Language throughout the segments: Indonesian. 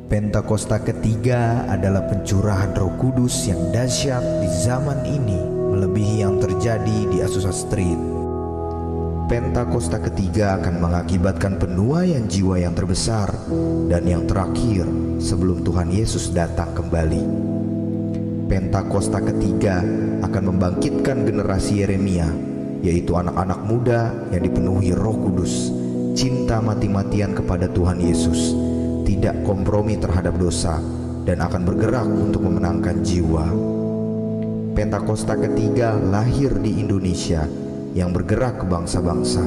Pentakosta ketiga adalah pencurahan Roh Kudus yang dahsyat di zaman ini, melebihi yang terjadi di Azusa Street. Pentakosta ketiga akan mengakibatkan penuaian jiwa yang terbesar dan yang terakhir sebelum Tuhan Yesus datang kembali. Pentakosta ketiga akan membangkitkan generasi Yeremia, yaitu anak-anak muda yang dipenuhi Roh Kudus, cinta mati-matian kepada Tuhan Yesus, tidak kompromi terhadap dosa, dan akan bergerak untuk memenangkan jiwa. Pentakosta ketiga lahir di Indonesia yang bergerak ke bangsa-bangsa.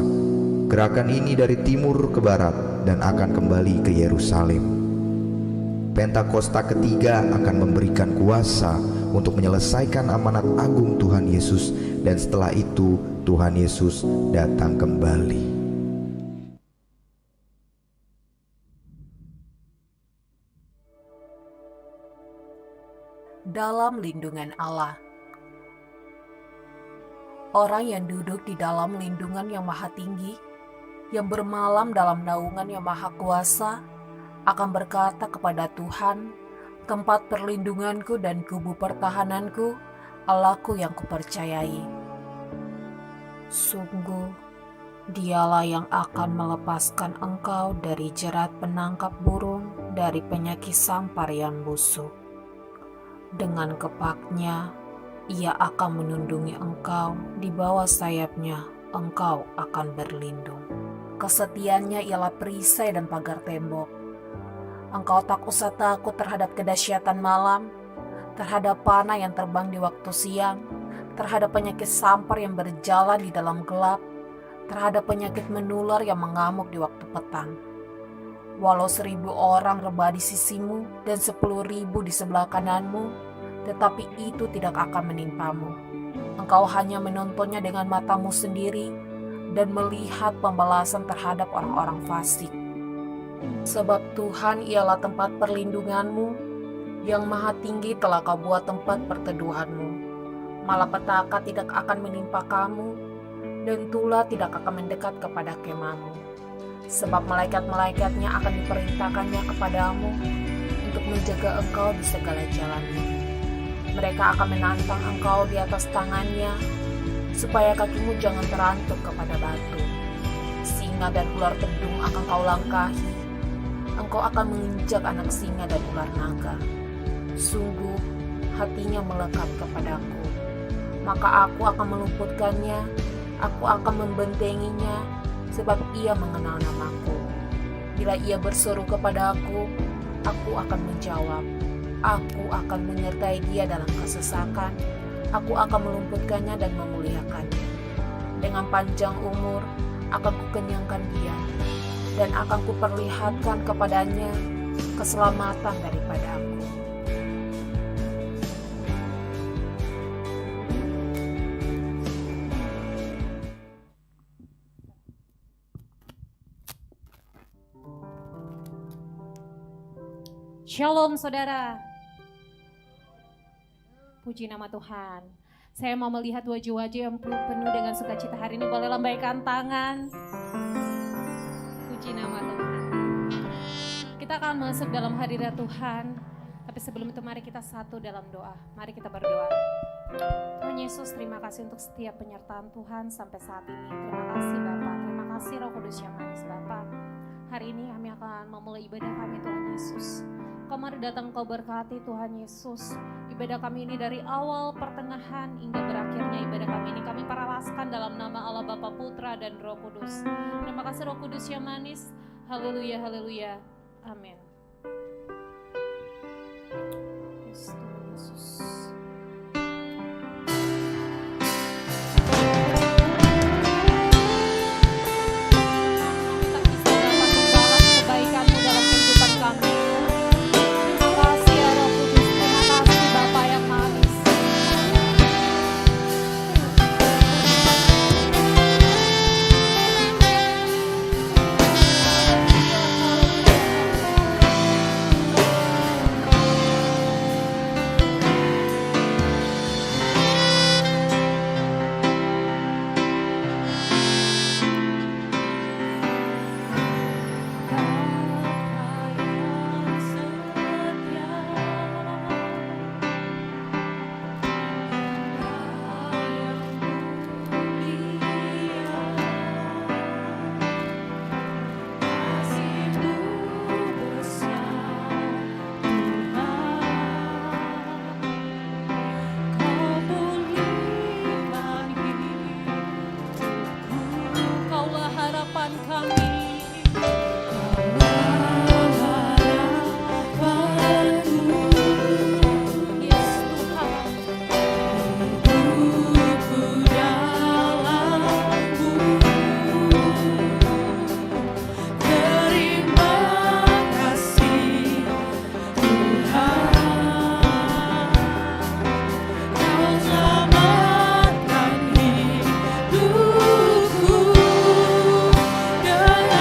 Gerakan ini dari timur ke barat dan akan kembali ke Yerusalem. Pentakosta ketiga akan memberikan kuasa untuk menyelesaikan amanat agung Tuhan Yesus, dan setelah itu Tuhan Yesus datang kembali. Dalam lindungan Allah. Orang yang duduk di dalam lindungan yang maha tinggi, yang bermalam dalam naungan yang maha kuasa, akan berkata kepada Tuhan, tempat perlindunganku dan kubu pertahananku, Allahku yang kupercayai. Sungguh, Dialah yang akan melepaskan engkau dari jerat penangkap burung, dari penyakit sampar yang busuk. Dengan kepaknya, Ia akan menundungi engkau, di bawah sayapnya engkau akan berlindung. Kesetiaannya ialah perisai dan pagar tembok. Engkau tak usah takut terhadap kedahsyatan malam, terhadap panah yang terbang di waktu siang, terhadap penyakit sampar yang berjalan di dalam gelap, terhadap penyakit menular yang mengamuk di waktu petang. Walau 1.000 orang rebah di sisimu dan 10.000 di sebelah kananmu, tetapi itu tidak akan menimpamu. Engkau hanya menontonnya dengan matamu sendiri dan melihat pembalasan terhadap orang-orang fasik. Sebab Tuhan ialah tempat perlindunganmu, yang maha tinggi telah kau buat tempat perteduhanmu. Malapetaka tidak akan menimpa kamu, dan tulah tidak akan mendekat kepada kemahmu. Sebab malaikat-malaikatnya akan diperintahkannya kepadamu untuk menjaga engkau di segala jalanmu. Mereka akan menantang engkau di atas tangannya, supaya kakimu jangan terantuk kepada batu. Singa dan ular kedung akan kau langkahi. Engkau akan menginjak anak singa dan ular naga. Sungguh, hatinya melekat kepadaku. Maka aku akan meluputkannya, aku akan membentenginya, sebab ia mengenal namaku. Bila ia berseru kepada aku akan menjawab. Aku akan menyertai dia dalam kesesakan. Aku akan meluputkannya dan memuliakannya. Dengan panjang umur akan kukenyangkan dia, dan akan kuperlihatkan kepadanya keselamatan daripada aku. Shalom saudara. Puji nama Tuhan. Saya mau melihat wajah-wajah yang penuh dengan sukacita hari ini. Boleh lambaikan tangan. Puji nama Tuhan. Kita akan masuk dalam hadirat Tuhan. Tapi sebelum itu mari kita satu dalam doa. Mari kita berdoa. Tuhan Yesus, terima kasih untuk setiap penyertaan Tuhan sampai saat ini. Terima kasih Bapa. Terima kasih Roh Kudus yang manis Bapa. Hari ini kami akan memulai ibadah kami Tuhan Yesus. Kau mari datang kau berkati Tuhan Yesus. Ibadah kami ini dari awal, pertengahan, hingga berakhirnya ibadah kami ini kami paralaskan dalam nama Allah Bapa, Putra, dan Roh Kudus. Terima kasih Roh Kudus yang manis. Haleluya, haleluya. Amin. Yes, Tuhan Yesus. Terima harapan kami. Yes Tuhan, Dengan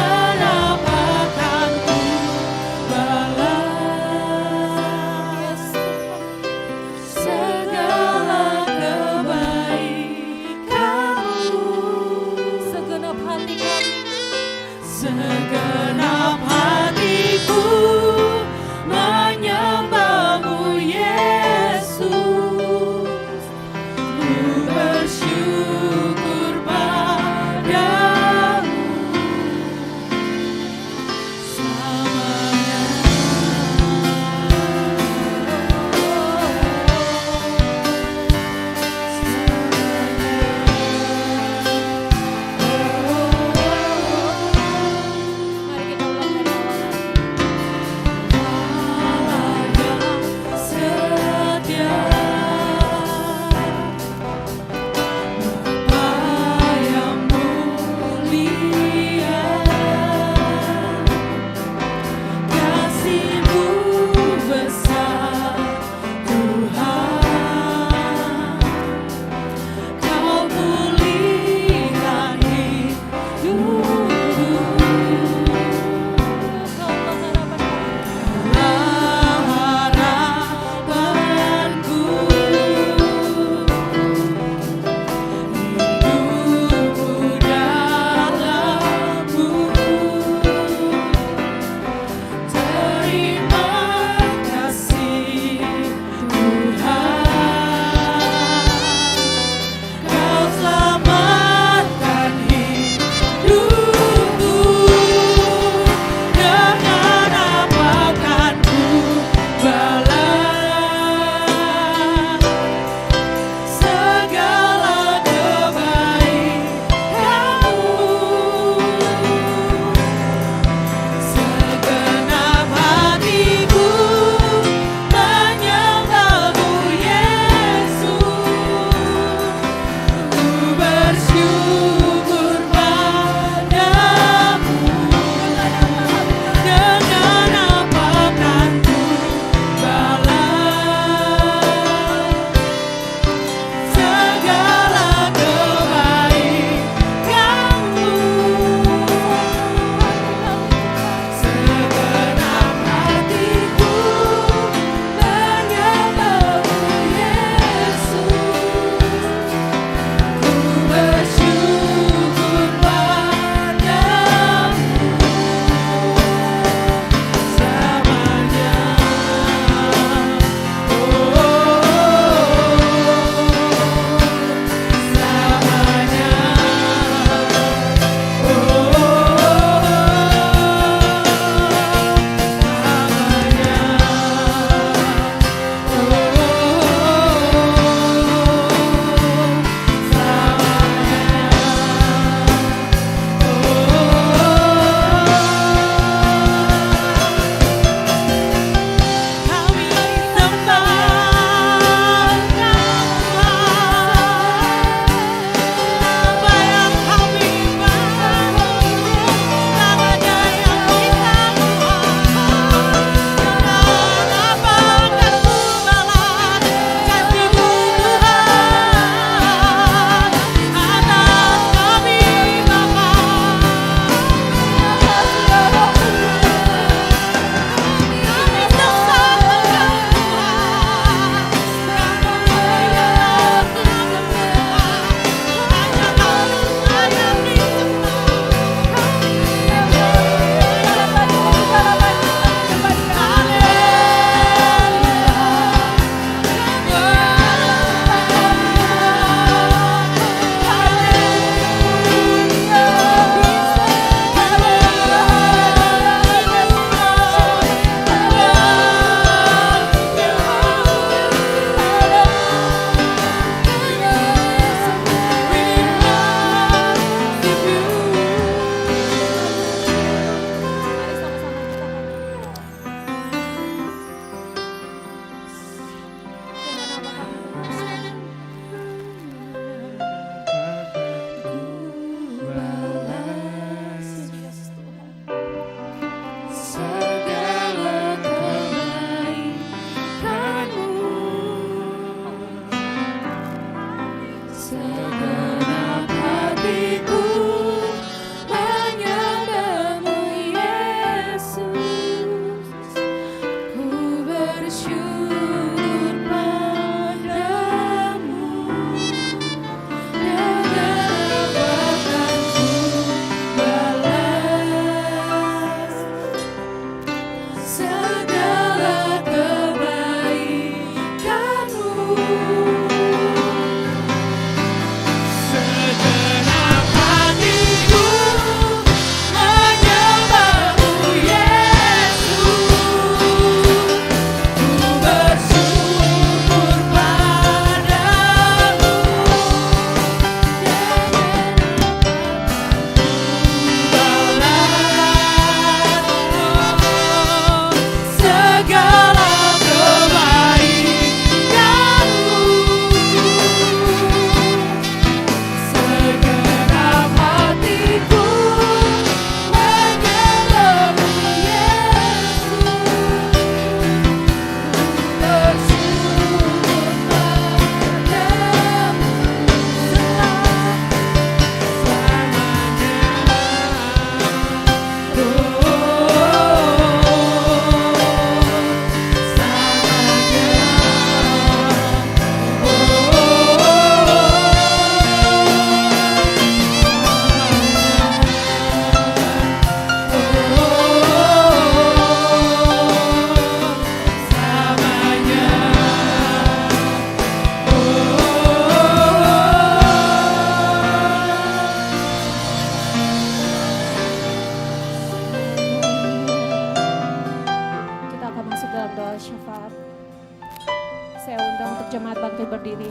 untuk jemaat bangkit berdiri.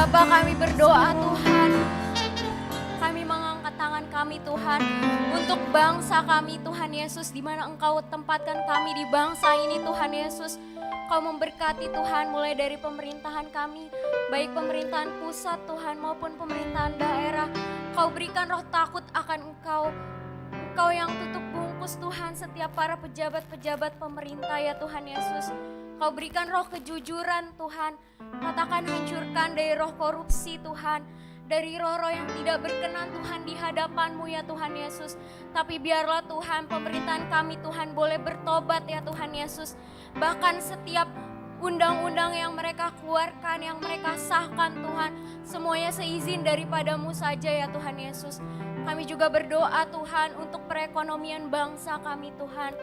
Bapa, kami berdoa Tuhan, kami mengangkat tangan kami Tuhan untuk bangsa kami Tuhan Yesus, di mana Engkau tempatkan kami di bangsa ini Tuhan Yesus. Kau memberkati Tuhan mulai dari pemerintahan kami, baik pemerintahan pusat Tuhan maupun pemerintahan daerah. Kau berikan roh takut akan Engkau, Engkau yang tutup bungkus Tuhan setiap para pejabat-pejabat pemerintah ya Tuhan Yesus. Kau berikan roh kejujuran Tuhan, katakan hancurkan dari roh korupsi Tuhan, dari roh-roh yang tidak berkenan Tuhan di hadapan-Mu ya Tuhan Yesus. Tapi biarlah Tuhan pemerintahan kami Tuhan boleh bertobat ya Tuhan Yesus. Bahkan setiap undang-undang yang mereka keluarkan, yang mereka sahkan Tuhan, semuanya seizin daripada-Mu saja ya Tuhan Yesus. Kami juga berdoa Tuhan untuk perekonomian bangsa kami Tuhan,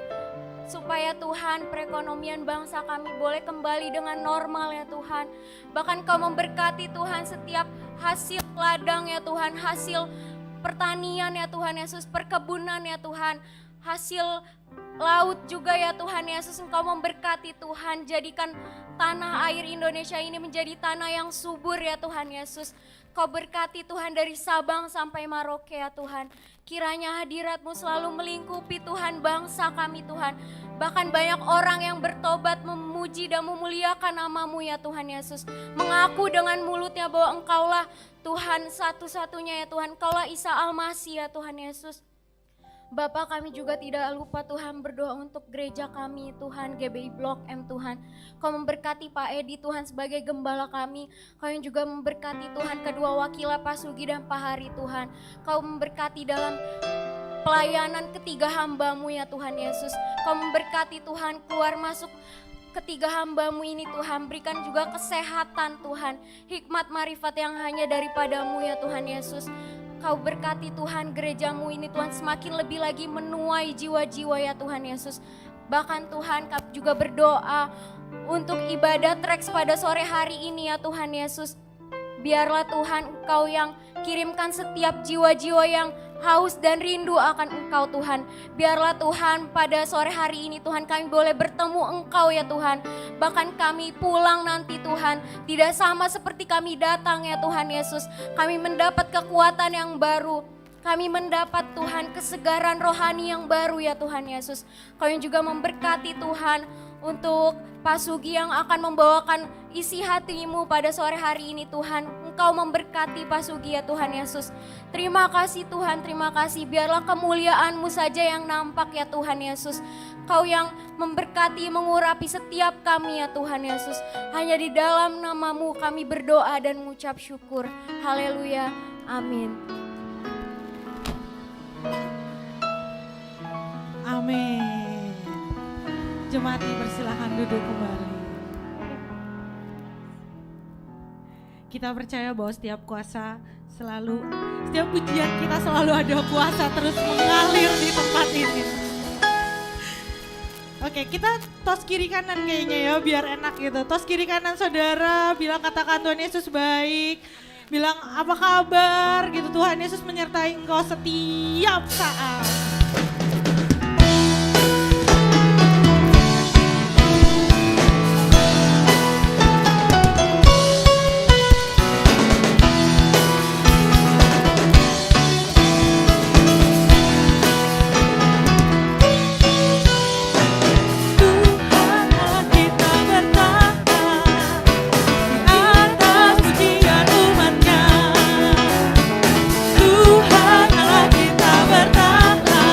supaya Tuhan perekonomian bangsa kami boleh kembali dengan normal ya Tuhan. Bahkan Kau memberkati Tuhan setiap hasil ladang ya Tuhan, hasil pertanian ya Tuhan Yesus, perkebunan ya Tuhan, hasil laut juga ya Tuhan Yesus. Engkau memberkati Tuhan, jadikan tanah air Indonesia ini menjadi tanah yang subur ya Tuhan Yesus. Kau berkati Tuhan dari Sabang sampai Merauke ya Tuhan. Kiranya hadirat-Mu selalu melingkupi Tuhan bangsa kami Tuhan. Bahkan banyak orang yang bertobat memuji dan memuliakan nama-Mu ya Tuhan Yesus. Mengaku dengan mulutnya bahwa Engkaulah Tuhan satu-satunya ya Tuhan. Engkaulah Isa Al-Masih ya Tuhan Yesus. Bapa, kami juga tidak lupa Tuhan berdoa untuk gereja kami Tuhan, GBI Blok M Tuhan. Kau memberkati Pak Edi Tuhan sebagai gembala kami. Kau yang juga memberkati Tuhan kedua wakilnya Pak Sugi dan Pak Hari Tuhan. Kau memberkati dalam pelayanan ketiga hamba-Mu ya Tuhan Yesus. Kau memberkati Tuhan keluar masuk ketiga hamba-Mu ini Tuhan. Berikan juga kesehatan Tuhan, hikmat marifat yang hanya daripada-Mu ya Tuhan Yesus. Kau berkati Tuhan gereja-Mu ini Tuhan semakin lebih lagi menuai jiwa-jiwa ya Tuhan Yesus. Bahkan Tuhan kami juga berdoa untuk ibadah treks pada sore hari ini ya Tuhan Yesus. Biarlah Tuhan Engkau yang kirimkan setiap jiwa-jiwa yang haus dan rindu akan Engkau Tuhan. Biarlah Tuhan pada sore hari ini Tuhan kami boleh bertemu Engkau ya Tuhan. Bahkan kami pulang nanti Tuhan tidak sama seperti kami datang ya Tuhan Yesus. Kami mendapat kekuatan yang baru. Kami mendapat Tuhan kesegaran rohani yang baru ya Tuhan Yesus. Kau yang juga memberkati Tuhan untuk Pak Sugi yang akan membawakan isi hati-Mu pada sore hari ini Tuhan. Engkau memberkati Pak Sugi ya Tuhan Yesus. Terima kasih Tuhan, terima kasih. Biarlah kemuliaan-Mu saja yang nampak ya Tuhan Yesus. Kau yang memberkati, mengurapi setiap kami ya Tuhan Yesus. Hanya di dalam nama-Mu kami berdoa dan mengucap syukur. Haleluya, amin. Amin. Jemaat dipersilakan duduk kembali. Kita percaya bahwa setiap kuasa selalu, setiap pujian kita selalu ada kuasa terus mengalir di tempat ini. Oke, kita tos kiri kanan kayaknya ya biar enak gitu. Tos kiri kanan saudara, bilang katakan Tuhan Yesus baik. Bilang apa kabar gitu, Tuhan Yesus menyertai engkau setiap saat. Tuhan Allah kita bertahan.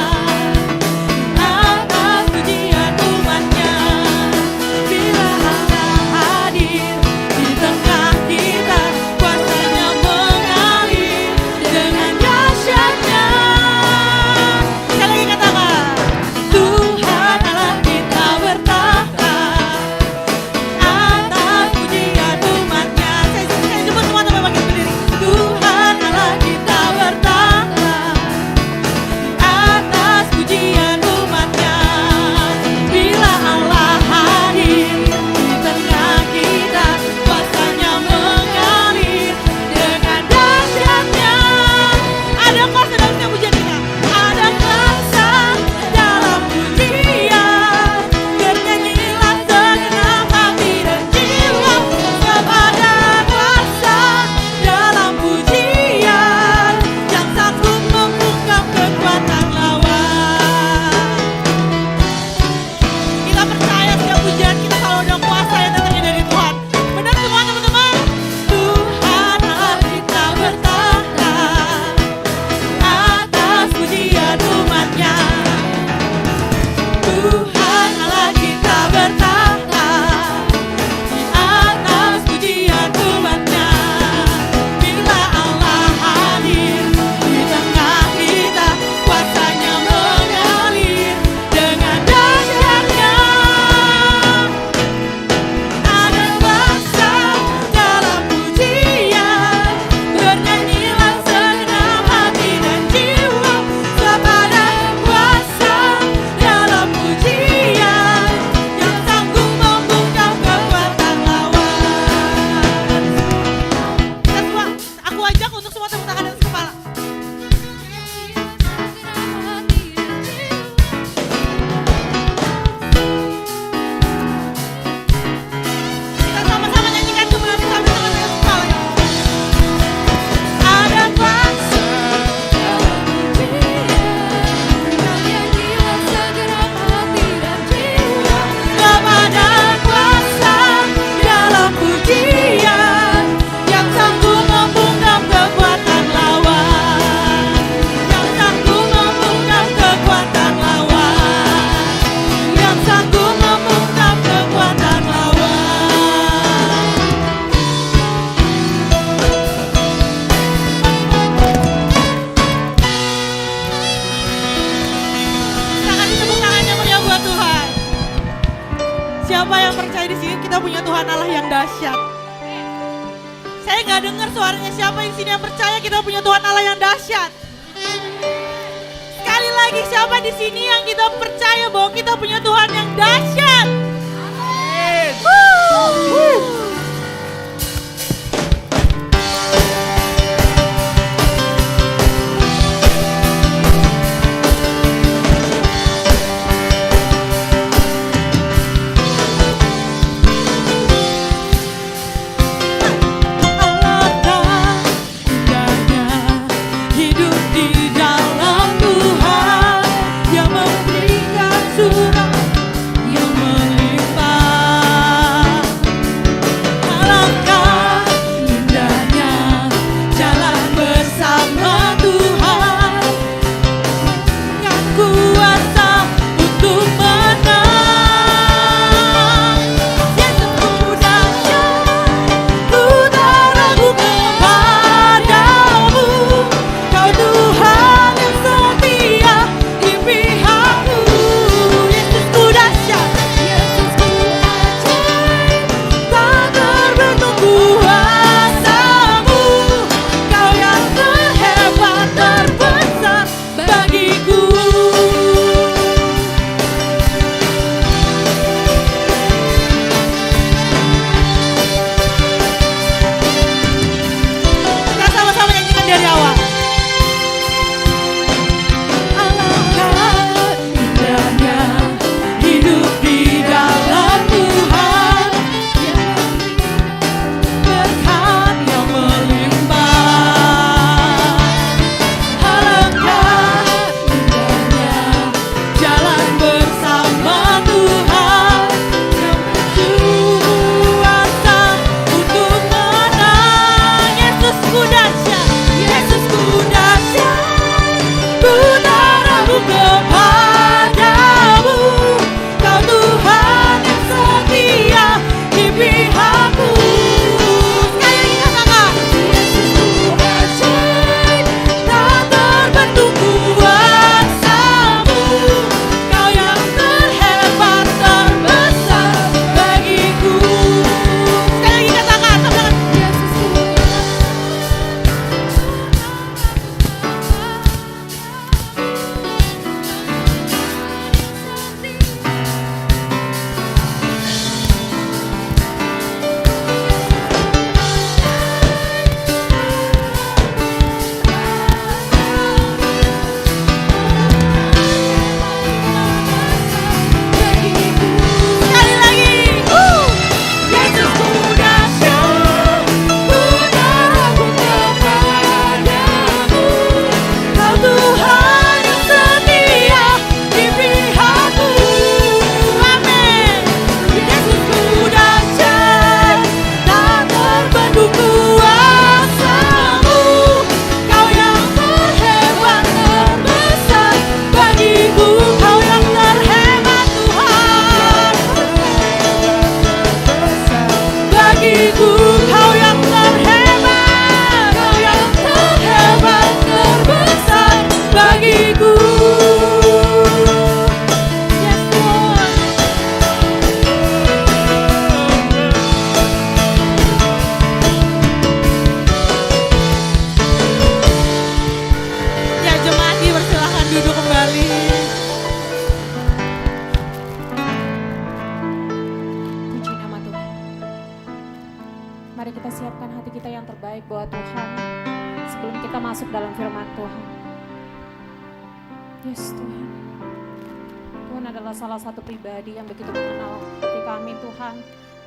yang percaya di sini kita punya Tuhan Allah yang dahsyat? Saya nggak dengar suaranya siapa di sini yang percaya kita punya Tuhan Allah yang dahsyat. Sekali lagi siapa di sini yang kita percaya bahwa kita punya Tuhan yang dahsyat? Yes Tuhan, Tuhan adalah salah satu pribadi yang begitu mengenal hati kami Tuhan,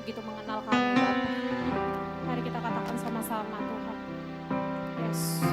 begitu mengenal kami Bapa. Mari kita katakan sama-sama Tuhan. Yes.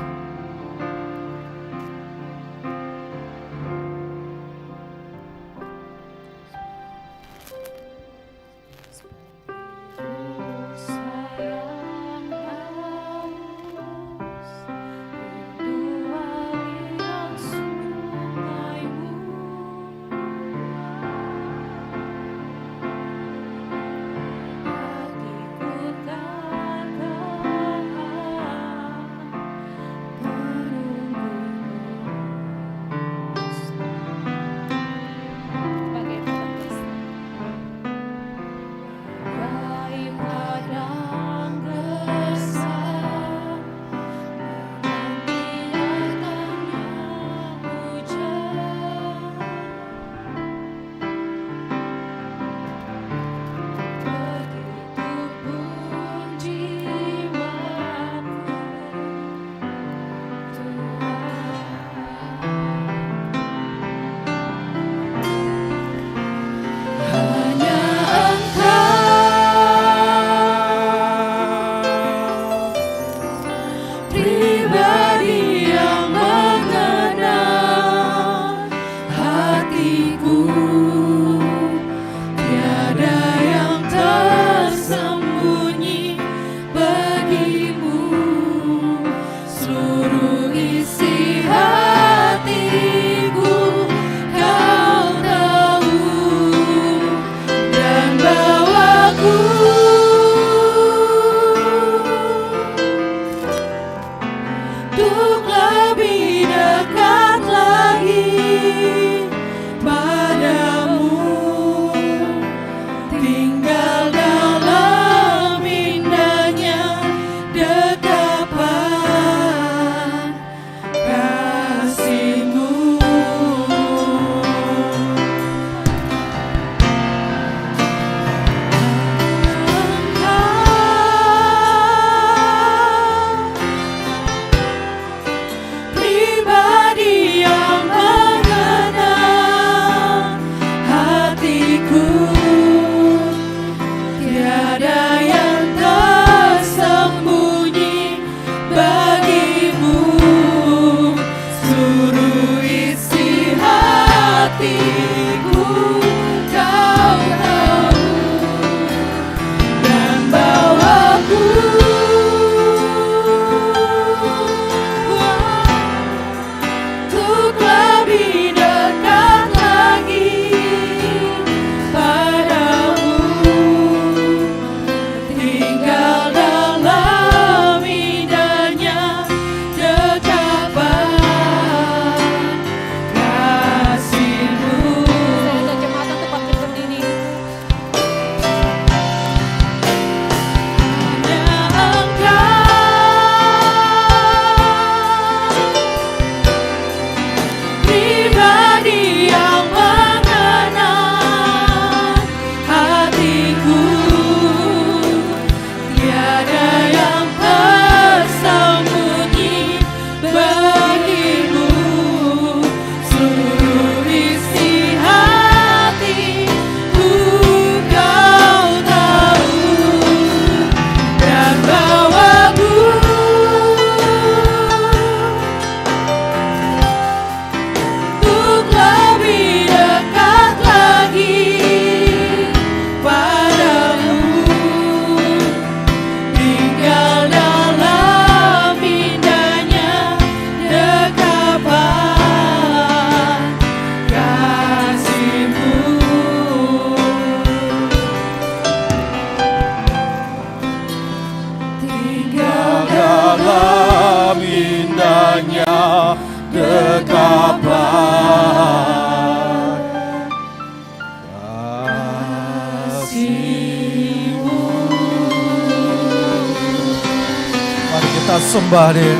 Kita sembah Dia.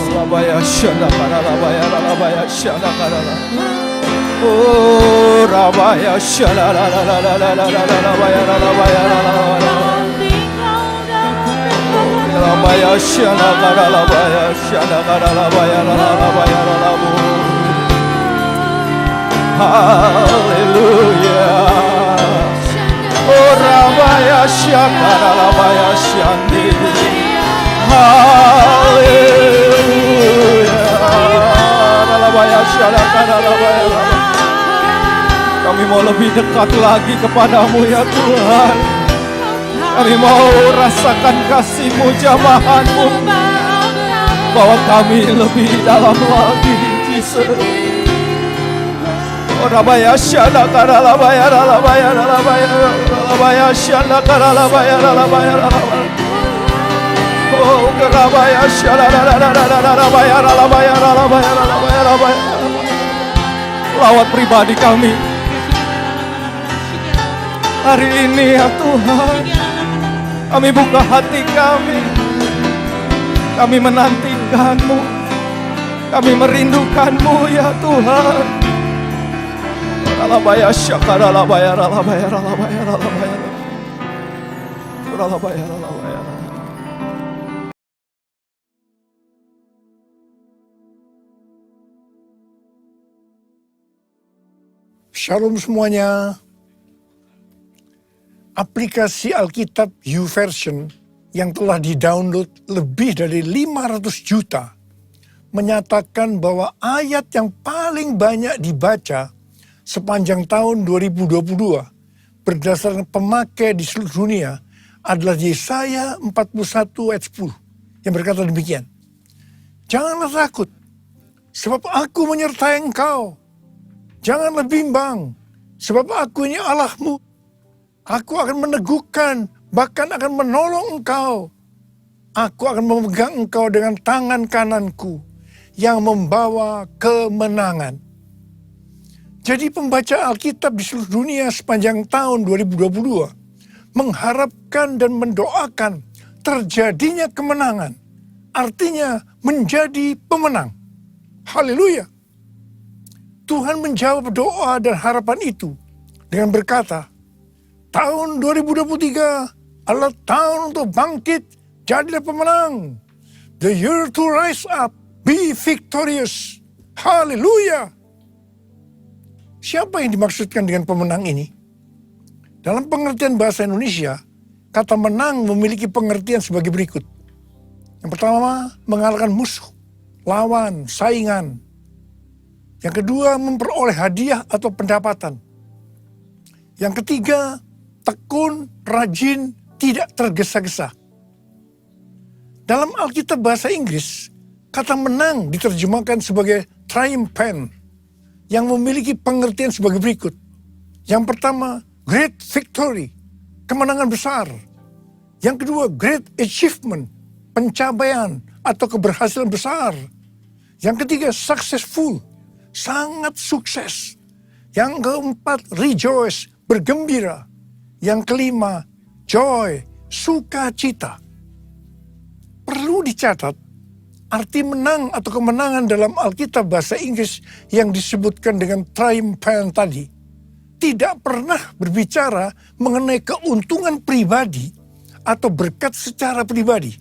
Rabaya syana kana rabaya rabaya syana kana. Oh rabaya syana la la la la la la la rabaya rabaya rabaya syana kana rabaya syana kana rabaya rabaya rabu. Hallelujah. Oh rabaya syana rabaya syandi. Kami mau lebih dekat lagi kepadamu ya Tuhan. Kami mau rasakan kasih-Mu, jamahan-Mu, bahwa kami lebih dalam lagi, Jesus. Oh rabaya syana kana rabaya rabaya rabaya rabaya syana kana rabaya rabaya rabaya. Oh, rabaya syana rabaya rabaya rabaya rabaya. Lawat pribadi kami hari ini ya Tuhan. Kami buka hati kami. Kami menantikan-Mu. Kami merindukan-Mu ya Tuhan. Rabaya syakara rabaya rabaya rabaya rabaya. Rabaya rabaya. Shalom semuanya. Aplikasi Alkitab YouVersion yang telah di-download lebih dari 500 juta menyatakan bahwa ayat yang paling banyak dibaca sepanjang tahun 2022 berdasarkan pemakai di seluruh dunia adalah Yesaya 41 ayat 10 yang berkata demikian. Janganlah takut, sebab aku menyertai engkau. Janganlah bimbang, sebab aku ini Allahmu. Aku akan meneguhkan, bahkan akan menolong engkau. Aku akan memegang engkau dengan tangan kananku yang membawa kemenangan. Jadi pembaca Alkitab di seluruh dunia sepanjang tahun 2022 mengharapkan dan mendoakan terjadinya kemenangan. Artinya menjadi pemenang. Haleluya. Tuhan menjawab doa dan harapan itu dengan berkata, tahun 2023 adalah tahun untuk bangkit, jadilah pemenang. The year to rise up, be victorious. Haleluya. Siapa yang dimaksudkan dengan pemenang ini? Dalam pengertian bahasa Indonesia, kata menang memiliki pengertian sebagai berikut. Yang pertama, mengalahkan musuh, lawan, saingan. Yang kedua, memperoleh hadiah atau pendapatan. Yang ketiga, tekun, rajin, tidak tergesa-gesa. Dalam Alkitab bahasa Inggris, kata menang diterjemahkan sebagai triumphant, yang memiliki pengertian sebagai berikut. Yang pertama, great victory, kemenangan besar. Yang kedua, great achievement, pencapaian atau keberhasilan besar. Yang ketiga, successful, sangat sukses. Yang keempat, rejoice, bergembira. Yang kelima, joy, sukacita. Perlu dicatat, arti menang atau kemenangan dalam Alkitab bahasa Inggris yang disebutkan dengan triumphant tadi tidak pernah berbicara mengenai keuntungan pribadi atau berkat secara pribadi.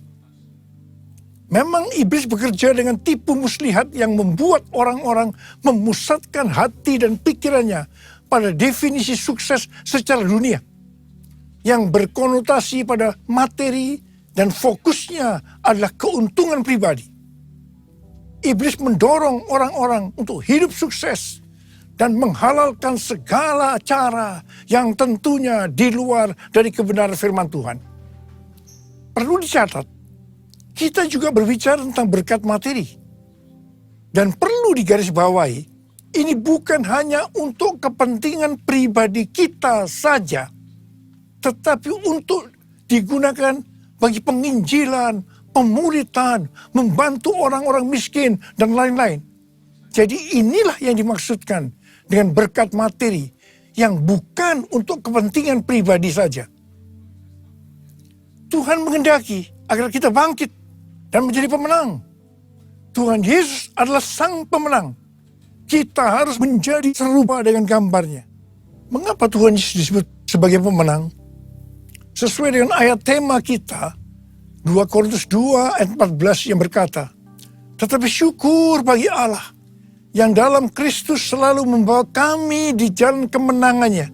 Memang iblis bekerja dengan tipu muslihat yang membuat orang-orang memusatkan hati dan pikirannya pada definisi sukses secara dunia yang berkonotasi pada materi dan fokusnya adalah keuntungan pribadi. Iblis mendorong orang-orang untuk hidup sukses dan menghalalkan segala cara yang tentunya di luar dari kebenaran firman Tuhan. Perlu dicatat, kita juga berbicara tentang berkat materi. Dan perlu digarisbawahi, ini bukan hanya untuk kepentingan pribadi kita saja, tetapi untuk digunakan bagi penginjilan, pemuritan, membantu orang-orang miskin, dan lain-lain. Jadi inilah yang dimaksudkan dengan berkat materi yang bukan untuk kepentingan pribadi saja. Tuhan menghendaki agar kita bangkit dan menjadi pemenang. Tuhan Yesus adalah sang pemenang. Kita harus menjadi serupa dengan gambarnya. Mengapa Tuhan Yesus disebut sebagai pemenang? Sesuai dengan ayat tema kita, 2 Korintus 2 ayat 14 yang berkata, tetapi syukur bagi Allah yang dalam Kristus selalu membawa kami di jalan kemenangannya.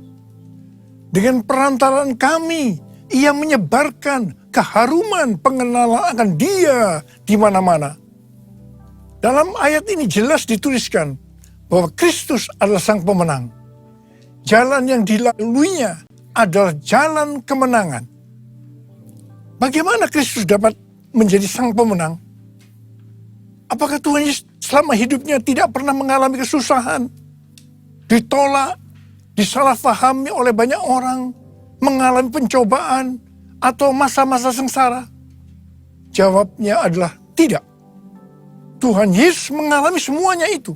Dengan perantaraan kami, Ia menyebarkan keharuman pengenalan akan Dia di mana-mana. Dalam ayat ini jelas dituliskan bahwa Kristus adalah sang pemenang. Jalan yang dilaluinya adalah jalan kemenangan. Bagaimana Kristus dapat menjadi sang pemenang? Apakah Tuhan Yesus selama hidupnya tidak pernah mengalami kesusahan, ditolak, disalahpahami oleh banyak orang, mengalami pencobaan, atau masa-masa sengsara? Jawabnya adalah tidak. Tuhan Yesus mengalami semuanya itu.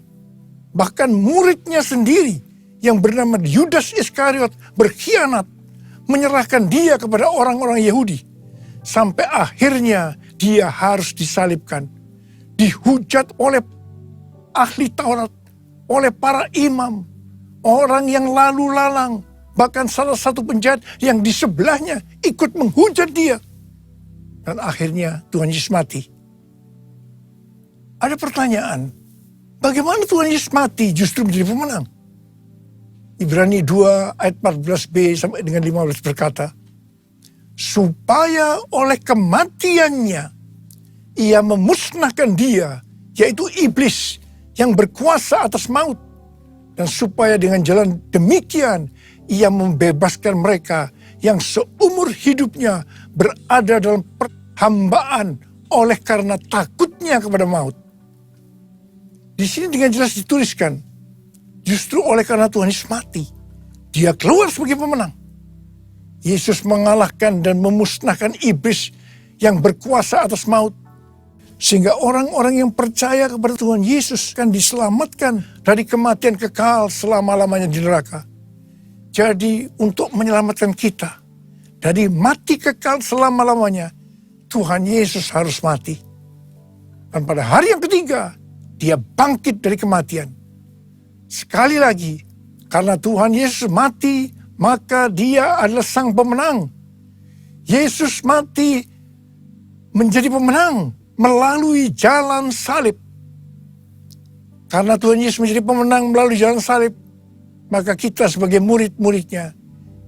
Bahkan muridnya sendiri yang bernama Yudas Iskariot berkhianat, menyerahkan dia kepada orang-orang Yahudi. Sampai akhirnya dia harus disalibkan. Dihujat oleh ahli Taurat, oleh para imam, orang yang lalu lalang. Bahkan salah satu penjahat yang di sebelahnya ikut menghujat dia. Dan akhirnya Tuhan Yesus mati. Ada pertanyaan, bagaimana Tuhan Yesus mati justru menjadi pemenang? Ibrani 2 ayat 14b sampai dengan 15 berkata, supaya oleh kematiannya Ia memusnahkan dia, yaitu iblis yang berkuasa atas maut. Dan supaya dengan jalan demikian Ia membebaskan mereka yang seumur hidupnya berada dalam perhambaan oleh karena takutnya kepada maut. Di sini dengan jelas dituliskan, justru oleh karena Tuhan Yesus mati, Dia keluar sebagai pemenang. Yesus mengalahkan dan memusnahkan iblis yang berkuasa atas maut. Sehingga orang-orang yang percaya kepada Tuhan Yesus akan diselamatkan dari kematian kekal selama-lamanya di neraka. Jadi untuk menyelamatkan kita dari mati kekal selama-lamanya, Tuhan Yesus harus mati. Dan pada hari yang ketiga, Dia bangkit dari kematian. Sekali lagi, karena Tuhan Yesus mati, maka Dia adalah sang pemenang. Yesus mati menjadi pemenang melalui jalan salib. Karena Tuhan Yesus menjadi pemenang melalui jalan salib, maka kita sebagai murid-muridnya,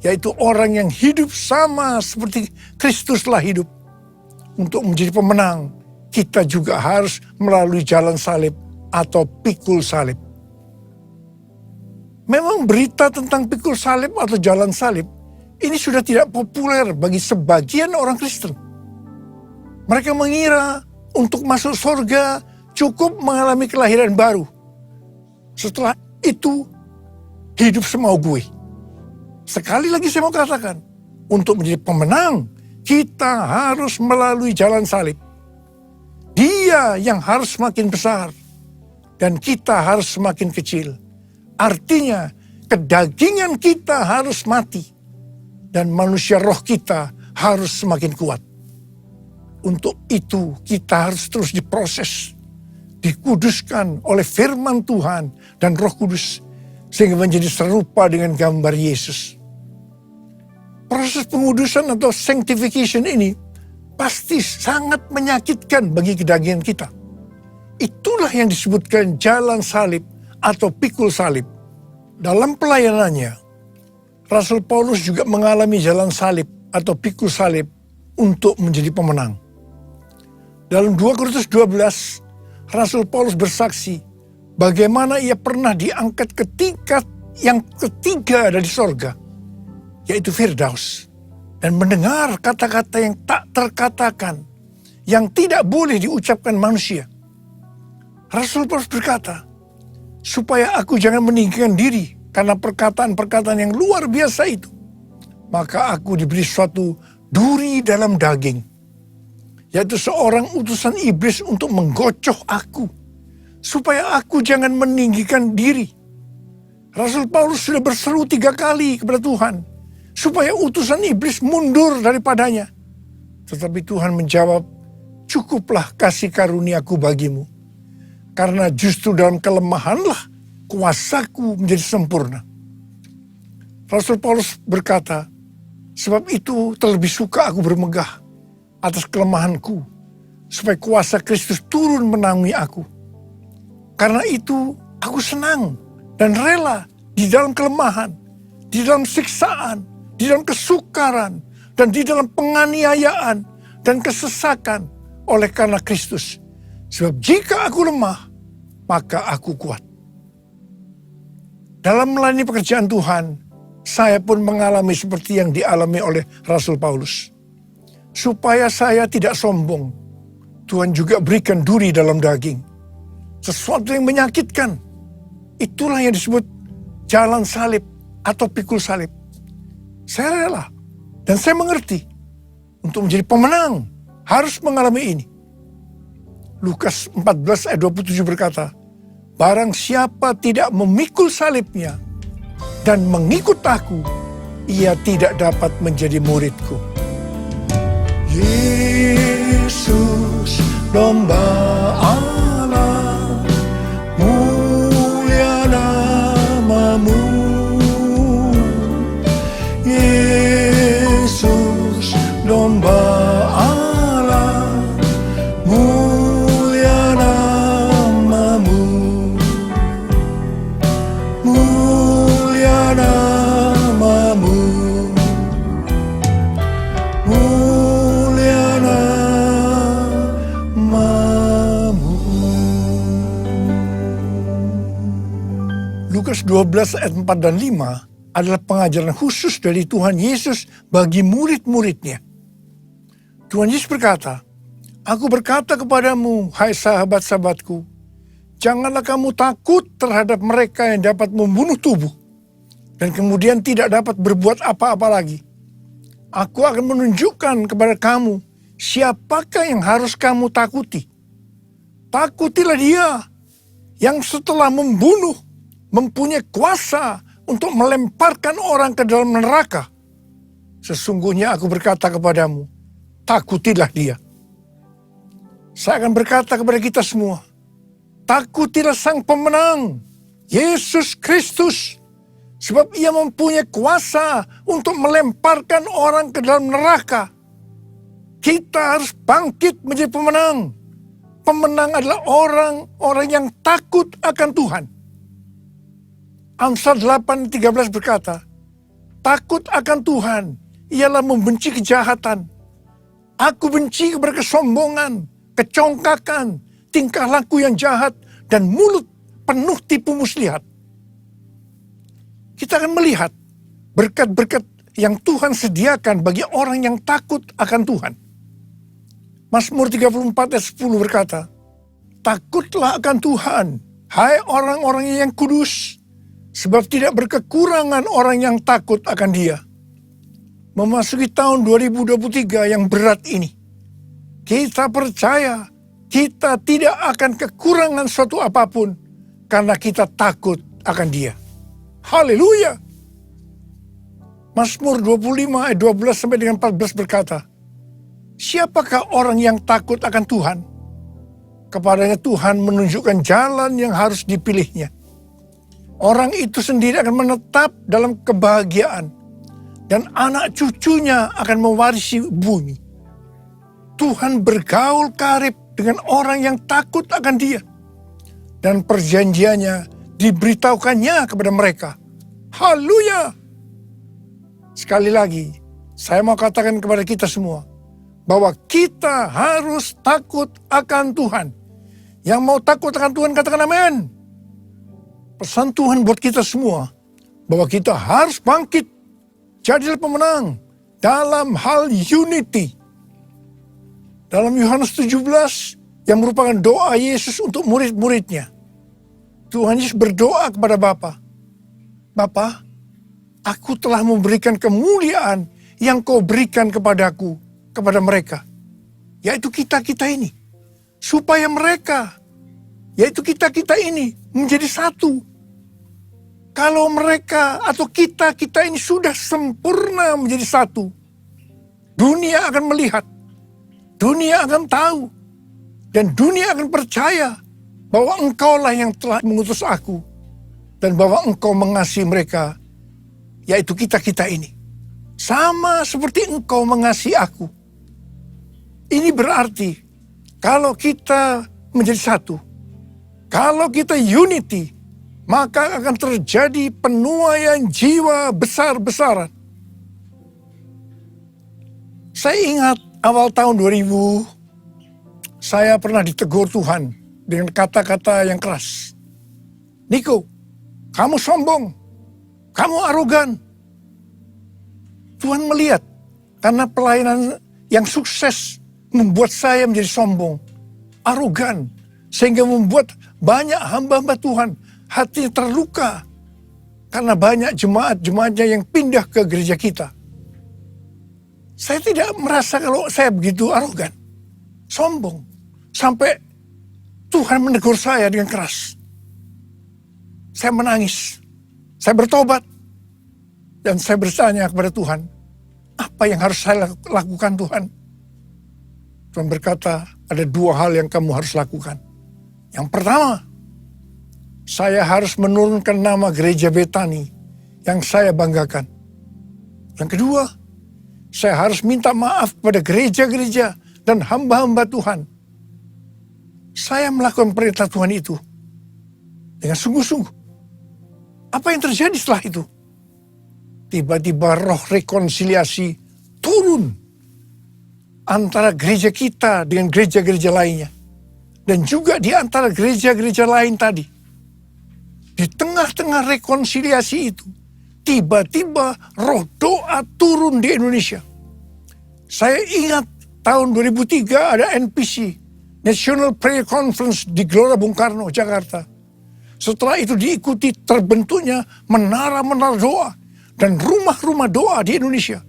yaitu orang yang hidup sama seperti Kristus telah hidup, untuk menjadi pemenang, kita juga harus melalui jalan salib atau pikul salib. Memang berita tentang pikul salib atau jalan salib ini sudah tidak populer bagi sebagian orang Kristen. Mereka mengira untuk masuk surga cukup mengalami kelahiran baru. Setelah itu hidup semau gue. Sekali lagi saya mau katakan, untuk menjadi pemenang kita harus melalui jalan salib. Dia yang harus semakin besar dan kita harus semakin kecil. Artinya kedagingan kita harus mati dan manusia roh kita harus semakin kuat. Untuk itu kita harus terus diproses, dikuduskan oleh firman Tuhan dan Roh Kudus sehingga menjadi serupa dengan gambar Yesus. Proses pengudusan atau sanctification ini pasti sangat menyakitkan bagi kedagingan kita. Itulah yang disebutkan jalan salib atau pikul salib. Dalam pelayanannya, Rasul Paulus juga mengalami jalan salib atau pikul salib untuk menjadi pemenang. Dalam 2 Korintus 12, Rasul Paulus bersaksi bagaimana ia pernah diangkat ke tingkat yang ketiga dari sorga, yaitu Firdaus, dan mendengar kata-kata yang tak terkatakan, yang tidak boleh diucapkan manusia. Rasul Paulus berkata, supaya aku jangan meninggikan diri karena perkataan-perkataan yang luar biasa itu, maka aku diberi suatu duri dalam daging, yaitu seorang utusan iblis untuk menggocoh aku, supaya aku jangan meninggikan diri. Rasul Paulus sudah berseru 3 kali kepada Tuhan, supaya utusan iblis mundur daripadanya. Tetapi Tuhan menjawab, cukuplah kasih karuniaku bagimu. Karena justru dalam kelemahanlah kuasaku menjadi sempurna. Rasul Paulus berkata, sebab itu terlebih suka aku bermegah atas kelemahanku, supaya kuasa Kristus turun menaungi aku. Karena itu aku senang dan rela di dalam kelemahan, di dalam siksaan, di dalam kesukaran, dan di dalam penganiayaan dan kesesakan oleh karena Kristus. Sebab jika aku lemah, maka aku kuat. Dalam melayani pekerjaan Tuhan, saya pun mengalami seperti yang dialami oleh Rasul Paulus. Supaya saya tidak sombong, Tuhan juga berikan duri dalam daging. Sesuatu yang menyakitkan. Itulah yang disebut jalan salib atau pikul salib. Saya rela dan saya mengerti untuk menjadi pemenang harus mengalami ini. Lukas 14 ayat 27 berkata, barang siapa tidak memikul salibnya dan mengikut aku, ia tidak dapat menjadi muridku. Yesus, domba Allah, mulia namamu. Yesus, domba Allah, mulia namamu. Mulia namamu. Mulia namamu. Lukas 12 ayat 4 dan 5 adalah pengajaran khusus dari Tuhan Yesus bagi murid-muridnya. Tuhan Yesus berkata, aku berkata kepadamu, hai sahabat-sahabatku, janganlah kamu takut terhadap mereka yang dapat membunuh tubuh dan kemudian tidak dapat berbuat apa-apa lagi. Aku akan menunjukkan kepada kamu siapakah yang harus kamu takuti. Takutilah dia yang setelah membunuh mempunyai kuasa untuk melemparkan orang ke dalam neraka. Sesungguhnya aku berkata kepadamu, takutilah dia. Saya akan berkata kepada kita semua, takutilah sang pemenang, Yesus Kristus. Sebab ia mempunyai kuasa untuk melemparkan orang ke dalam neraka. Kita harus bangkit menjadi pemenang. Pemenang adalah orang-orang yang takut akan Tuhan. Amsal 8:13 berkata, takut akan Tuhan ialah membenci kejahatan. Aku benci kepada kesombongan, kecongkakan, tingkah laku yang jahat, dan mulut penuh tipu muslihat. Kita akan melihat berkat-berkat yang Tuhan sediakan bagi orang yang takut akan Tuhan. Mazmur 34 ayat 10 berkata, takutlah akan Tuhan, hai orang-orang yang kudus, sebab tidak berkekurangan orang yang takut akan Dia. Memasuki tahun 2023 yang berat ini, kita percaya kita tidak akan kekurangan suatu apapun karena kita takut akan Dia. Haleluya. Mazmur 25 ayat 12 sampai dengan 14 berkata, siapakah orang yang takut akan Tuhan? Kepadanya Tuhan menunjukkan jalan yang harus dipilihnya. Orang itu sendiri akan menetap dalam kebahagiaan, dan anak cucunya akan mewarisi bumi. Tuhan bergaul karib dengan orang yang takut akan Dia, dan perjanjiannya diberitahukannya kepada mereka. Haleluya. Sekali lagi, saya mau katakan kepada kita semua, bahwa kita harus takut akan Tuhan. Yang mau takut akan Tuhan katakan amin. Pesan Tuhan buat kita semua, bahwa kita harus bangkit, jadilah pemenang dalam hal unity. Dalam Yohanes 17 yang merupakan doa Yesus untuk murid-muridnya, Tuhan Yesus berdoa kepada Bapa, Bapa, aku telah memberikan kemuliaan yang kau berikan kepadaku, kepada mereka, yaitu kita-kita ini, supaya mereka, yaitu kita-kita ini, menjadi satu. Kalau mereka atau kita-kita ini sudah sempurna menjadi satu, dunia akan melihat Dunia akan tahu dan dunia akan percaya bahwa engkaulah yang telah mengutus aku dan bahwa engkau mengasihi mereka, yaitu kita-kita ini. Sama seperti engkau mengasihi aku. Ini berarti kalau kita menjadi satu, kalau kita unity, maka akan terjadi penuaian jiwa besar-besaran. Saya ingat awal tahun 2000, saya pernah ditegur Tuhan dengan kata-kata yang keras. Niko, kamu sombong, kamu arogan. Tuhan melihat karena pelayanan yang sukses membuat saya menjadi sombong, arogan, sehingga membuat banyak hamba-hamba Tuhan hatinya terluka karena banyak jemaat-jemaatnya yang pindah ke gereja kita. Saya tidak merasa kalau saya begitu arogan, sombong, sampai Tuhan menegur saya dengan keras. Saya menangis, saya bertobat, dan saya bertanya kepada Tuhan, apa yang harus saya lakukan Tuhan? Tuhan berkata, ada 2 hal yang kamu harus lakukan. Yang pertama, saya harus menurunkan nama gereja Betani yang saya banggakan. Yang kedua, saya harus minta maaf kepada gereja-gereja dan hamba-hamba Tuhan. Saya melakukan perintah Tuhan itu dengan sungguh-sungguh. Apa yang terjadi setelah itu? Tiba-tiba roh rekonsiliasi turun antara gereja kita dengan gereja-gereja lainnya. Dan juga di antara gereja-gereja lain tadi. Di tengah-tengah rekonsiliasi itu, tiba-tiba roh doa turun di Indonesia. Saya ingat tahun 2003 ada NPC, National Prayer Conference di Gelora Bung Karno, Jakarta. Setelah itu diikuti terbentuknya menara-menara doa dan rumah-rumah doa di Indonesia.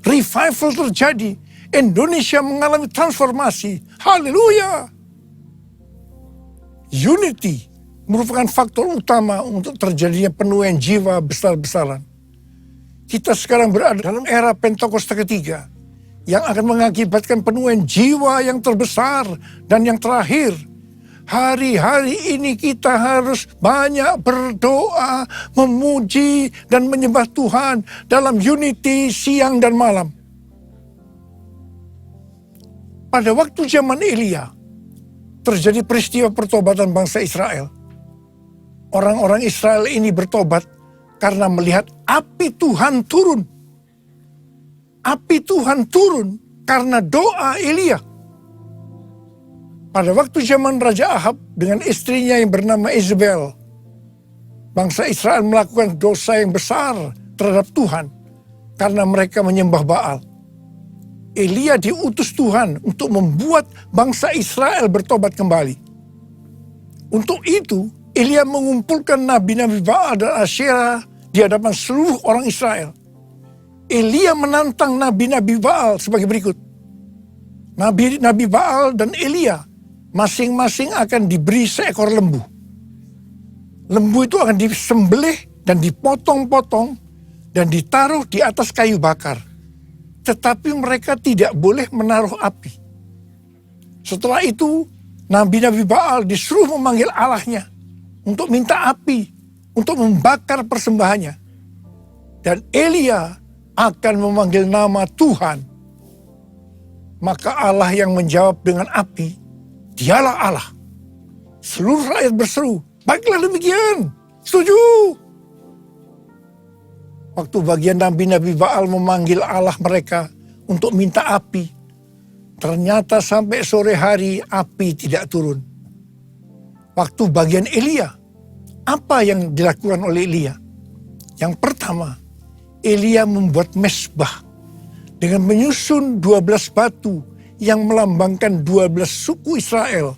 Revival terjadi, Indonesia mengalami transformasi. Haleluya! Unity merupakan faktor utama untuk terjadinya penuaian jiwa besar-besaran. Kita sekarang berada dalam era Pentakosta ketiga yang akan mengakibatkan penuaian jiwa yang terbesar dan yang terakhir. Hari-hari ini kita harus banyak berdoa, memuji dan menyembah Tuhan dalam unity siang dan malam. Pada waktu zaman Elia, terjadi peristiwa pertobatan bangsa Israel. Orang-orang Israel ini bertobat karena melihat api Tuhan turun. Api Tuhan turun karena doa Elia. Pada waktu zaman Raja Ahab dengan istrinya yang bernama Isabel, bangsa Israel melakukan dosa yang besar terhadap Tuhan karena mereka menyembah Baal. Elia diutus Tuhan untuk membuat bangsa Israel bertobat kembali. Untuk itu, Elia mengumpulkan nabi-nabi Baal dan Asyera di hadapan seluruh orang Israel. Elia menantang nabi-nabi Baal sebagai berikut. Nabi Baal dan Elia masing-masing akan diberi seekor lembu. Lembu itu akan disembelih dan dipotong-potong dan ditaruh di atas kayu bakar. Tetapi mereka tidak boleh menaruh api. Setelah itu, nabi-nabi Baal disuruh memanggil Allahnya untuk minta api, untuk membakar persembahannya. Dan Elia akan memanggil nama Tuhan. Maka Allah yang menjawab dengan api, Dialah Allah. Seluruh rakyat berseru, baiklah demikian, setuju. Waktu bagian nabi-nabi Baal memanggil Allah mereka untuk minta api, ternyata sampai sore hari api tidak turun. Waktu bagian Elia, apa yang dilakukan oleh Elia? Yang pertama, Elia membuat mezbah dengan menyusun 12 batu yang melambangkan 12 suku Israel.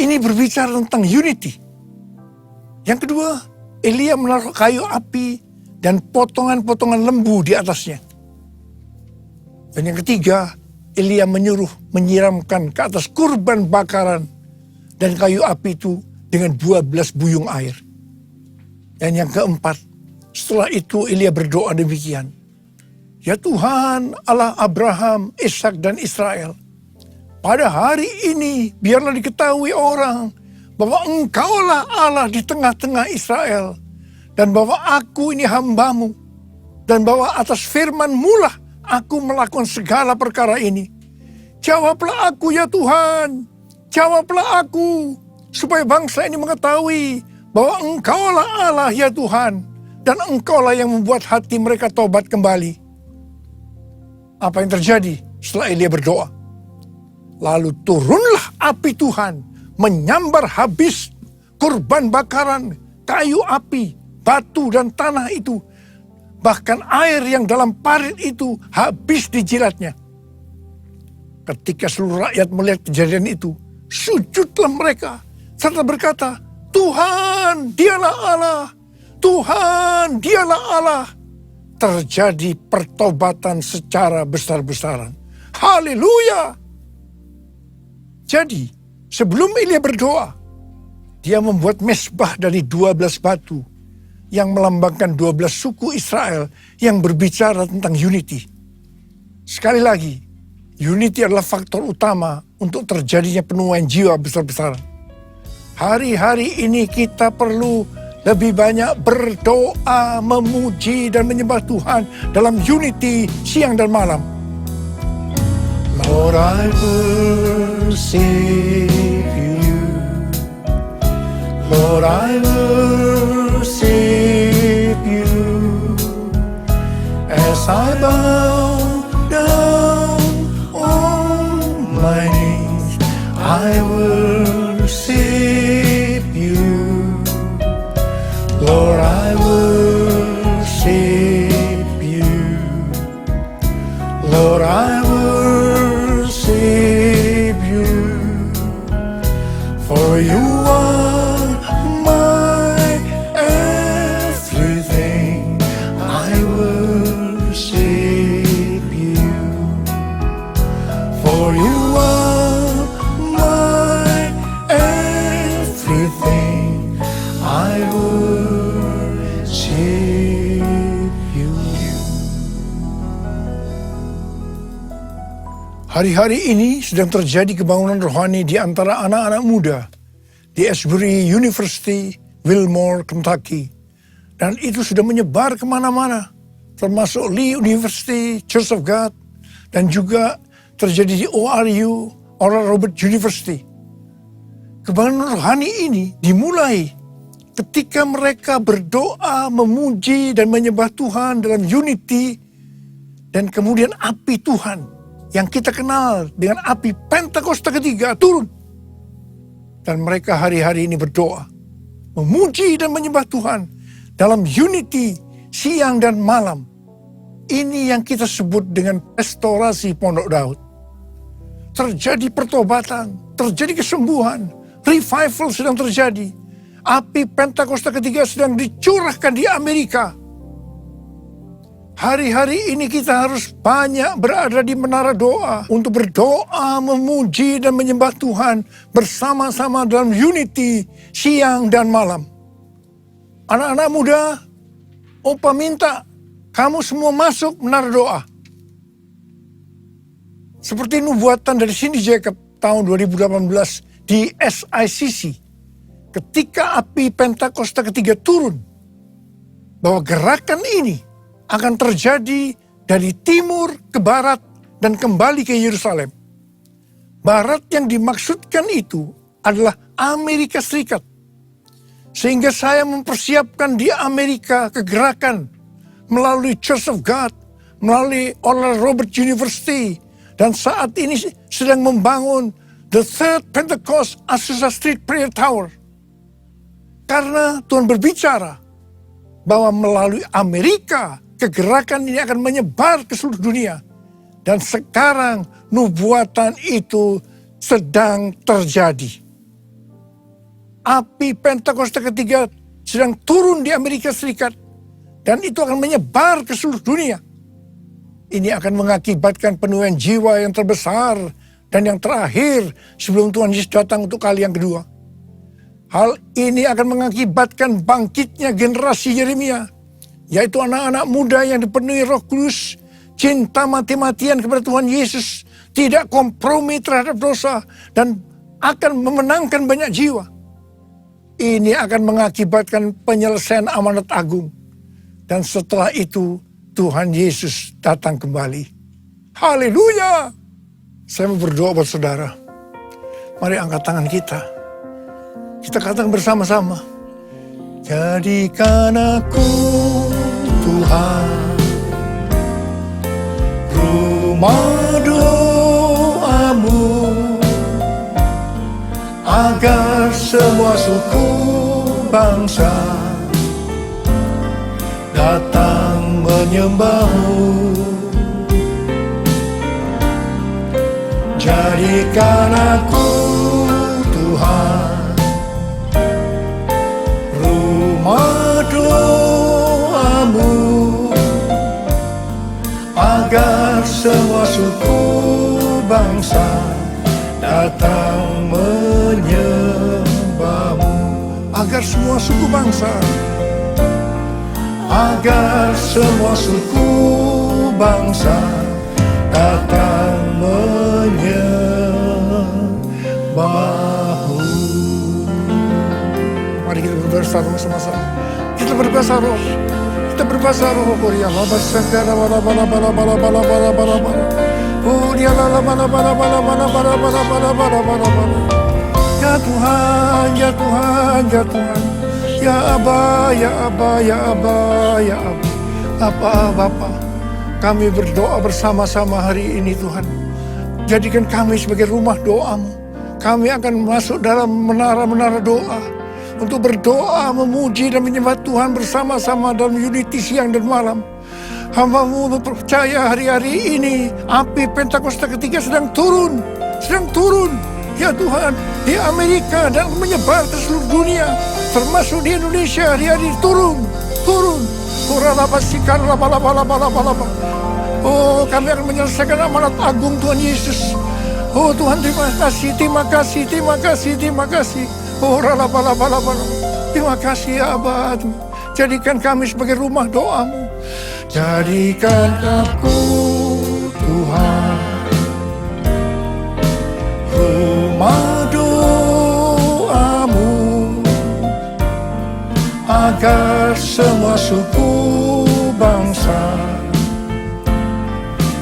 Ini berbicara tentang unity. Yang kedua, Elia menaruh kayu api dan potongan-potongan lembu di atasnya. Dan yang ketiga, Elia menyuruh menyiramkan ke atas kurban bakaran dan kayu api itu dengan 12 buyung air. Dan yang keempat, setelah itu Elia berdoa demikian. Ya Tuhan, Allah Abraham, Ishak dan Israel, pada hari ini biarlah diketahui orang bahwa Engkaulah Allah di tengah-tengah Israel, dan bahwa aku ini hambamu, dan bahwa atas firman-Mu lah aku melakukan segala perkara ini. Jawablah aku ya Tuhan, jawablah aku, supaya bangsa ini mengetahui bahwa Engkaulah Allah ya Tuhan, dan Engkaulah yang membuat hati mereka tobat kembali. Apa yang terjadi setelah Elia berdoa? Lalu turunlah api Tuhan, menyambar habis kurban bakaran, kayu api, batu dan tanah itu. Bahkan air yang dalam parit itu habis dijilatnya. Ketika seluruh rakyat melihat kejadian itu, sujudlah mereka serta berkata, Tuhan, dialah Allah. Tuhan, dialah Allah. Terjadi pertobatan secara besar-besaran. Haleluya. Jadi, sebelum Elia berdoa, dia membuat mezbah dari 12 batu yang melambangkan 12 suku Israel yang berbicara tentang unity. Sekali lagi, unity adalah faktor utama untuk terjadinya penuaian jiwa besar-besaran. Hari-hari ini kita perlu lebih banyak berdoa, memuji dan menyembah Tuhan dalam unity siang dan malam. Lord, I worship you. Lord, I worship you. As I bow down on my knees, I worship you. Lord, I worship you. Lord, I worship you. For you are my everything. I worship you. For you are my everything. I worship you. Hari-hari ini sedang terjadi kebangunan rohani di antara anak-anak muda di Asbury University, Wilmore, Kentucky. Dan itu sudah menyebar kemana-mana, termasuk Lee University, Church of God, dan juga terjadi di ORU, Oral Roberts University. Kebangunan rohani ini dimulai ketika mereka berdoa, memuji dan menyembah Tuhan dalam unity, dan kemudian api Tuhan yang kita kenal dengan api Pentakosta ketiga turun. Dan mereka hari-hari ini berdoa, memuji dan menyembah Tuhan dalam unity siang dan malam. Ini yang kita sebut dengan restorasi Pondok Daud. Terjadi pertobatan, terjadi kesembuhan, revival sedang terjadi. Api Pentakosta ketiga sedang dicurahkan di Amerika. Hari-hari ini kita harus banyak berada di menara doa untuk berdoa, memuji dan menyembah Tuhan bersama-sama dalam unity siang dan malam. Anak-anak muda, Opa minta kamu semua masuk menara doa. Seperti nubuatan dari Cindy Jacob tahun 2018 di SICC. Ketika api Pentakosta ketiga turun, bahwa gerakan ini akan terjadi dari timur ke barat dan kembali ke Yerusalem. Barat yang dimaksudkan itu adalah Amerika Serikat. Sehingga saya mempersiapkan di Amerika kegerakan melalui Church of God, melalui Oral Roberts University, dan saat ini sedang membangun The Third Pentecost Azusa Street Prayer Tower. Karena Tuhan berbicara bahwa melalui Amerika, kegerakan ini akan menyebar ke seluruh dunia. Dan sekarang nubuatan itu sedang terjadi. Api Pentakosta ketiga sedang turun di Amerika Serikat. Dan itu akan menyebar ke seluruh dunia. Ini akan mengakibatkan penuaian jiwa yang terbesar dan yang terakhir sebelum Tuhan Yesus datang untuk kali yang kedua. Hal ini akan mengakibatkan bangkitnya generasi Yeremia, yaitu anak-anak muda yang dipenuhi Roh Kudus, cinta mati-matian kepada Tuhan Yesus, tidak kompromi terhadap dosa, dan akan memenangkan banyak jiwa. Ini akan mengakibatkan penyelesaian amanat agung. Dan setelah itu Tuhan Yesus datang kembali. Haleluya! Saya mau berdoa buat saudara. Mari angkat tangan kita. Kita katakan bersama-sama. Jadikan aku Tuhan rumah doamu, agar semua suku bangsa datang menyembahmu. Jadikan aku Tuhan rumah doamu, agar semua suku bangsa datang menyembahmu. Agar semua suku bangsa, agar semua suku bangsa datang menyembahmu. Mari kita berbahasa roh sama-sama. Kita berbahasa roh. Kita berbahasa roh. Korea lama sangkara bala bala bala bala bala bala bala bala. Korea lala bala bala bala bala bala bala bala bala bala bala. Ya Tuhan, ya Tuhan, ya Tuhan. Ya Aba, ya Aba, ya Aba, ya Aba. Aba, Bapa, kami berdoa bersama-sama hari ini Tuhan. Jadikan kami sebagai rumah doa-Mu. Kami akan masuk dalam menara-menara doa. Untuk berdoa, memuji dan menyembah Tuhan bersama-sama dalam unity siang dan malam. Hamba-Mu percaya hari-hari ini api Pentakosta ketiga sedang turun. Sedang turun. Ya Tuhan, di Amerika dan menyebar ke seluruh dunia. Termasuk di Indonesia hari-hari turun. Oh, kami akan menyelesaikan amanat agung Tuhan Yesus. Oh Tuhan, terima kasih, terima kasih, terima kasih, terima kasih. Oh, terima kasih ya Abah. Jadikan kami sebagai rumah doa-Mu. Jadikan aku Tuhan rumah doa-Mu, agar semua suku bangsa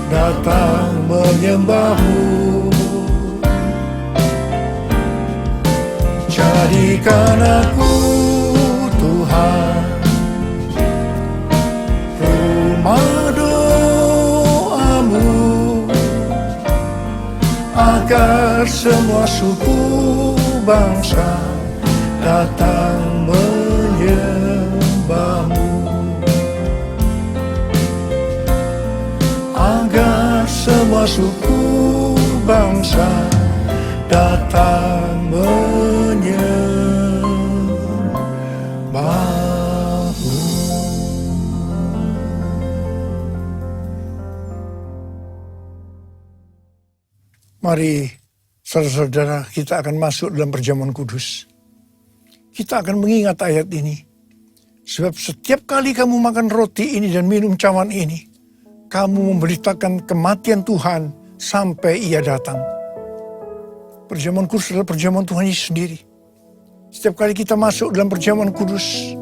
datang menyembah-Mu. Jadikan aku Tuhan rumah doa-Mu, agar semua suku bangsa datang menyembah-Mu. Agar semua suku bangsa datang menyembah-Mu. Mari saudara-saudara, kita akan masuk dalam perjamuan kudus. Kita akan mengingat ayat ini. Sebab setiap kali kamu makan roti ini dan minum cawan ini, kamu memberitakan kematian Tuhan sampai Ia datang. Perjamuan kudus adalah perjamuan Tuhan Yesus sendiri. Setiap kali kita masuk dalam perjamuan kudus,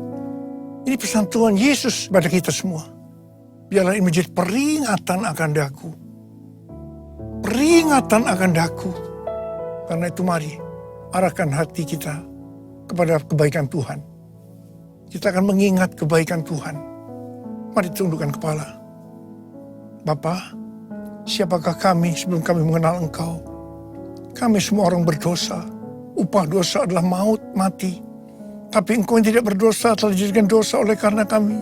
ini pesan Tuhan Yesus pada kita semua. Biarlah ini menjadi peringatan akan daku. Peringatan akan daku. Karena itu mari, arahkan hati kita kepada kebaikan Tuhan. Kita akan mengingat kebaikan Tuhan. Mari tundukkan kepala. Bapa, siapakah kami sebelum kami mengenal Engkau? Kami semua orang berdosa. Upah dosa adalah maut, mati. Tapi Engkau yang tidak berdosa telah dijadikan dosa oleh karena kami.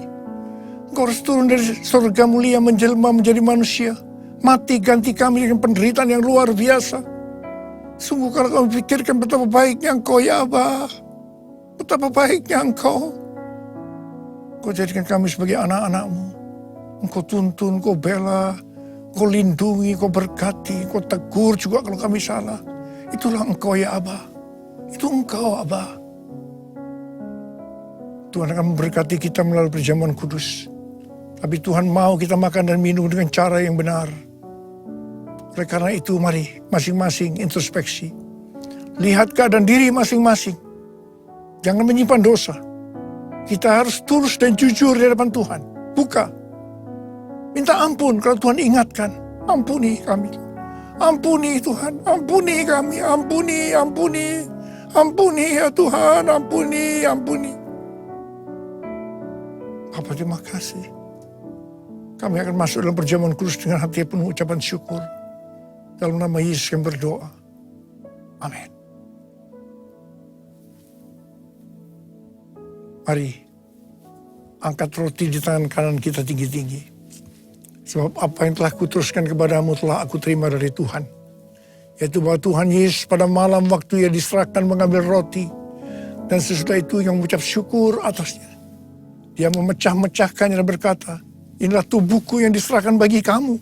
Engkau harus turun dari surga mulia menjelma menjadi manusia. Mati ganti kami dengan penderitaan yang luar biasa. Sungguh kalau kami pikirkan betapa baiknya Engkau ya Abah. Betapa baiknya Engkau. Engkau jadikan kami sebagai anak-anak-Mu. Engkau tuntun, Engkau bela, Engkau lindungi, Engkau berkati, Engkau tegur juga kalau kami salah. Itulah Engkau ya Abah. Itu Engkau Abah. Tuhan akan memberkati kita melalui perjamuan kudus. Tapi Tuhan mau kita makan dan minum dengan cara yang benar. Oleh karena itu mari masing-masing introspeksi. Lihat keadaan diri masing-masing. Jangan menyimpan dosa. Kita harus tulus dan jujur di hadapan Tuhan. Buka. Minta ampun kalau Tuhan ingatkan. Ampuni kami. Ampuni Tuhan. Ampuni kami. Ampuni, ampuni. Ampuni ya Tuhan. Ampuni, ampuni. Bapa, terima kasih. Kami akan masuk dalam perjamuan kudus dengan hati penuh ucapan syukur. Dalam nama Yesus yang berdoa. Amin. Mari, angkat roti di tangan kanan kita tinggi-tinggi. Sebab apa yang telah kuteruskan kepadamu telah aku terima dari Tuhan. Yaitu bahwa Tuhan Yesus pada malam waktu ia diserahkan mengambil roti. Dan sesudah itu yang mengucap syukur atasnya. Dia memecah-mecahkannya dan berkata, inilah tubuhku yang diserahkan bagi kamu.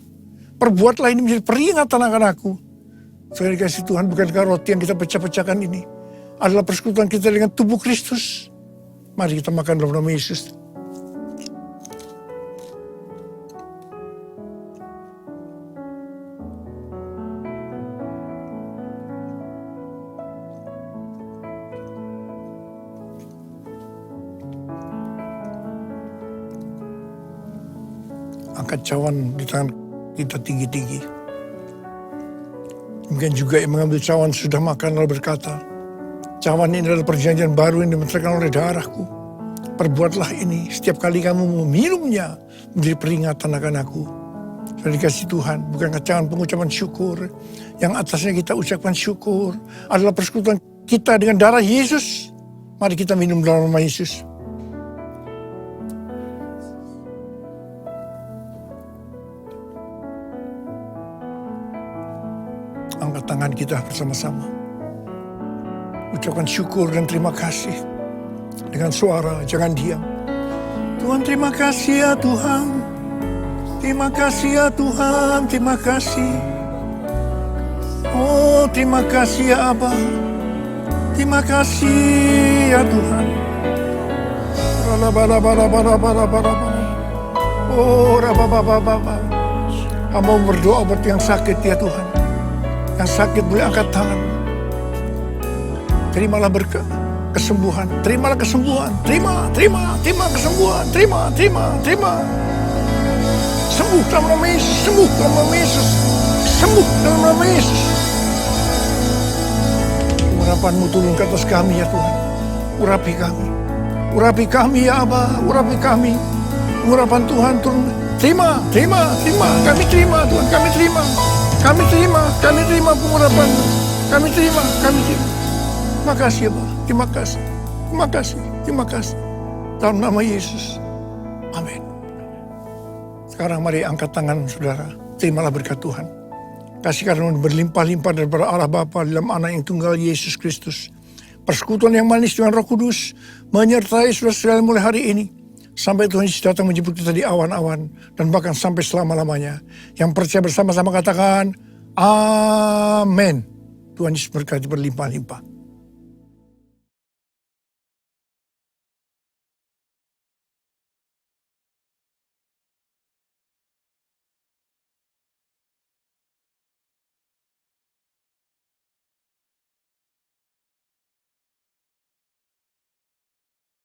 Perbuatlah ini menjadi peringatan akan aku. Sekali kasih Tuhan, bukankah roti yang kita pecah-pecahkan ini adalah persekutuan kita dengan tubuh Kristus? Mari kita makan dalam nama Yesus. Angkat cawan di tangan kita tinggi-tinggi. Mungkin juga yang mengambil cawan sudah makan lalu berkata, cawan ini adalah perjanjian baru yang dimenterkan oleh darahku. Perbuatlah ini setiap kali kamu meminumnya menjadi peringatan akan aku. Sudah dikasih Tuhan, bukan cawan pengucapan syukur. Yang atasnya kita ucapkan syukur adalah persekutuan kita dengan darah Yesus. Mari kita minum dalam nama Yesus. Angkat tangan kita bersama-sama. Ucapkan syukur dan terima kasih. Dengan suara, jangan diam. Tuhan, terima kasih ya Tuhan. Terima kasih ya Tuhan, terima kasih. Oh, terima kasih ya Abba. Terima kasih ya Tuhan. Oh, hamba berdoa buat yang sakit ya Tuhan. Yang sakit boleh angkat tangan. Terimalah berkat, kesembuhan. Terimalah kesembuhan. Terima kesembuhan. Terima. Sembuh dalam nama Yesus. Sembuh dalam nama Yesus. Sembuh dalam nama Yesus. Urapanmu turun ke atas kami ya Tuhan. Urapi kami. Urapi kami ya Abba. Urapi kami. Urapan Tuhan turun. Terima. Kami terima Tuhan. Kami terima pengurapan. Kami terima. Terima kasih ya Pak. Terima kasih. Dalam nama Yesus. Amin. Sekarang mari angkat tangan saudara. Terimalah berkat Tuhan. Kasih karunia berlimpah-limpah daripada Allah Bapa dalam Anak yang tunggal Yesus Kristus. Persekutuan yang manis dengan Roh Kudus menyertai saudara sekalian mulai hari ini. Sampai Tuhan Yesus datang menjemput kita di awan-awan. Dan bahkan sampai selama-lamanya. Yang percaya bersama-sama katakan, Amin. Tuhan Yesus berkati berlimpah-limpah.